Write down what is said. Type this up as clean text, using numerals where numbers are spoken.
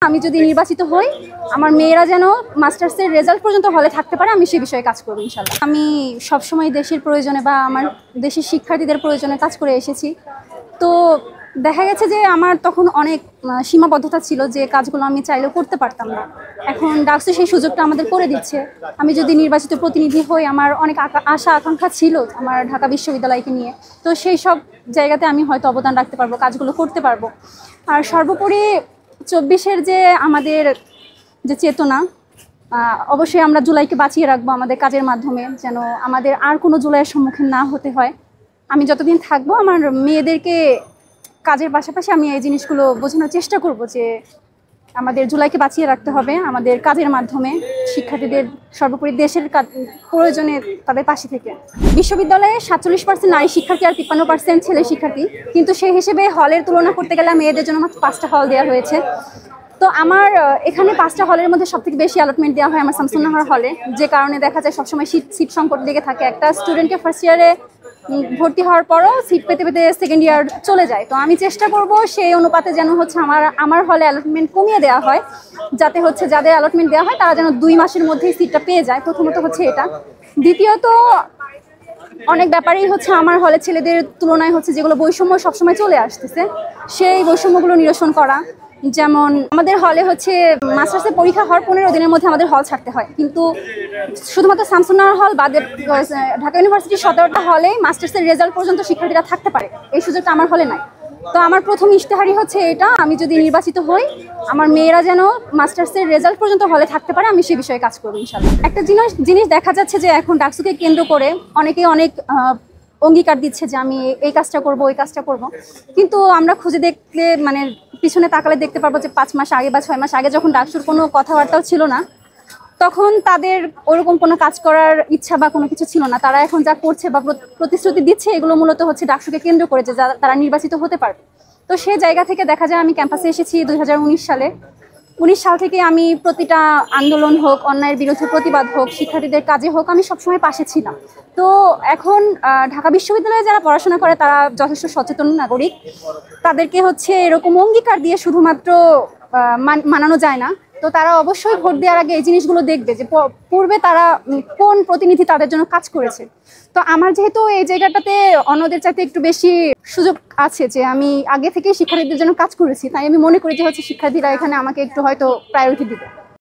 আমি যদি নির্বাচিত হই আমার মেয়েরা যেন মাস্টার্সের রেজাল্ট পর্যন্ত হলে থাকতে পারে, আমি সেই বিষয়ে কাজ করব ইনশাআল্লাহ। আমি সবসময় দেশের প্রয়োজনে বা আমার দেশের শিক্ষার্থীদের প্রয়োজনে কাজ করে এসেছি। তো দেখা গেছে যে আমার তখন অনেক সীমাবদ্ধতা ছিল, যে কাজগুলো আমি চাইলেও করতে পারতাম না। এখন ডাকসু সেই সুযোগটা আমাদের করে দিচ্ছে। আমি যদি নির্বাচিত প্রতিনিধি হই, আমার অনেক আশা আকাঙ্ক্ষা ছিল আমার ঢাকা বিশ্ববিদ্যালয়কে নিয়ে। তো সেই সব জায়গাতে আমি হয়তো অবদান রাখতে পারবো, কাজগুলো করতে পারবো। আর সর্বোপরি 24-এর যে আমাদের যে চেতনা, অবশ্যই আমরা জুলাইকে বাঁচিয়ে রাখবো আমাদের কাজের মাধ্যমে, যেন আমাদের আর কোনো জুলাইয়ের সম্মুখীন না হতে হয়। আমি যতদিন থাকবো আমার মেয়েদেরকে কাজের পাশাপাশি আমি এই জিনিসগুলো বোঝানোর চেষ্টা করব যে আমাদের জুলাইকে বাঁচিয়ে রাখতে হবে আমাদের কাজের মাধ্যমে, শিক্ষার্থীদের সর্বোপরি দেশের প্রয়োজনে তাদের পাশে থেকে। বিশ্ববিদ্যালয়ে 47% নারী শিক্ষার্থী আর 53% ছেলে শিক্ষার্থী, কিন্তু সেই হিসেবে হলের তুলনা করতে গেলে মেয়েদের জন্য মাত্র 5টা হল দেওয়া হয়েছে। তো আমার এখানে 5টা হলের মধ্যে সবথেকে বেশি অ্যালটমেন্ট দেওয়া হয় আমার শামসুন্নাহার হলে, যে কারণে দেখা যায় সবসময় সিট সংকট লেগে থাকে। একটা স্টুডেন্টকে ফার্স্ট ইয়ারে ভর্তি হওয়ার পরও সিট পেতে পেতে সেকেন্ড ইয়ার চলে যায়। তো আমি চেষ্টা করব সেই অনুপাতে যেন হচ্ছে আমার হলে অ্যালটমেন্ট কমিয়ে দেওয়া হয়, যাতে হচ্ছে যাদের অ্যালটমেন্ট দেওয়া হয় তারা যেন 2 মাসের মধ্যেই সিটটা পেয়ে যায়। প্রথমত হচ্ছে এটা। দ্বিতীয়ত অনেক ব্যাপারেই হচ্ছে আমার হলে ছেলেদের তুলনায় হচ্ছে যেগুলো বৈষম্য সবসময় চলে আসতেছে, সেই বৈষম্যগুলো নিরসন করা। যেমন আমাদের হলে হচ্ছে মাস্টার্সের পরীক্ষা হওয়ার 15 দিনের মধ্যে আমাদের হল ছাড়তে হয়, কিন্তু শুধুমাত্র শামসুন্নাহার হল বাদে ঢাকা ইউনিভার্সিটির 17টা হলে মাস্টার্সের রেজাল্ট পর্যন্ত শিক্ষার্থীরা থাকতে পারে। এই সুযোগটা আমার হলে নাই। তো আমার প্রথম ইশতেহারই হচ্ছে এটা, আমি যদি নির্বাচিত হই আমার মেয়েরা যেন মাস্টার্সের রেজাল্ট পর্যন্ত হলে থাকতে পারে, আমি সেই বিষয়ে কাজ করবো ইনশাআল্লাহ। একটা জিনিস দেখা যাচ্ছে যে এখন ডাকসুকে কেন্দ্র করে অনেকে অনেক অঙ্গীকার দিচ্ছে যে আমি এই কাজটা করব, ওই কাজটা করব, কিন্তু আমরা খুঁজে দেখলে মানে পিছনে তাকালে দেখতে পারবো যে 5 মাস আগে বা 6 মাস আগে যখন ডাকসুর কোনো কথাবার্তাও ছিল না, তখন তাদের ওরকম কোনো কাজ করার ইচ্ছা বা কোনো কিছু ছিল না। তারা এখন যা করছে বা প্রতিশ্রুতি দিচ্ছে, এগুলো মূলত হচ্ছে ডাকসুকে কেন্দ্র করে যে তারা নির্বাচিত হতে পারবে। তো সেই জায়গা থেকে দেখা যায় আমি ক্যাম্পাসে এসেছি 2019 সালে। 19 সাল থেকে আমি প্রতিটা আন্দোলন হোক, অন্যায়ের বিরুদ্ধে প্রতিবাদ হোক, শিক্ষার্থীদের কাজে হোক, আমি সবসময় পাশে ছিলাম। তো এখন ঢাকা বিশ্ববিদ্যালয়ে যারা পড়াশোনা করে তারা যথেষ্ট সচেতন নাগরিক। তাদেরকে হচ্ছে এরকম অঙ্গীকার দিয়ে শুধুমাত্র মানানো যায় না। তো তারা অবশ্যই ভোট দেওয়ার আগে এই জিনিসগুলো দেখবে যে পূর্বে তারা কোন প্রতিনিধি তাদের জন্য কাজ করেছে। তো আমার যেহেতু এই জায়গাটাতে অন্যদের চাইতে একটু বেশি সুযোগ আছে, যে আমি আগে থেকেই শিক্ষার্থীদের জন্য কাজ করেছি, তাই আমি মনে করি যে হচ্ছে শিক্ষার্থীরা এখানে আমাকে একটু হয়তো প্রায়োরিটি দিবে।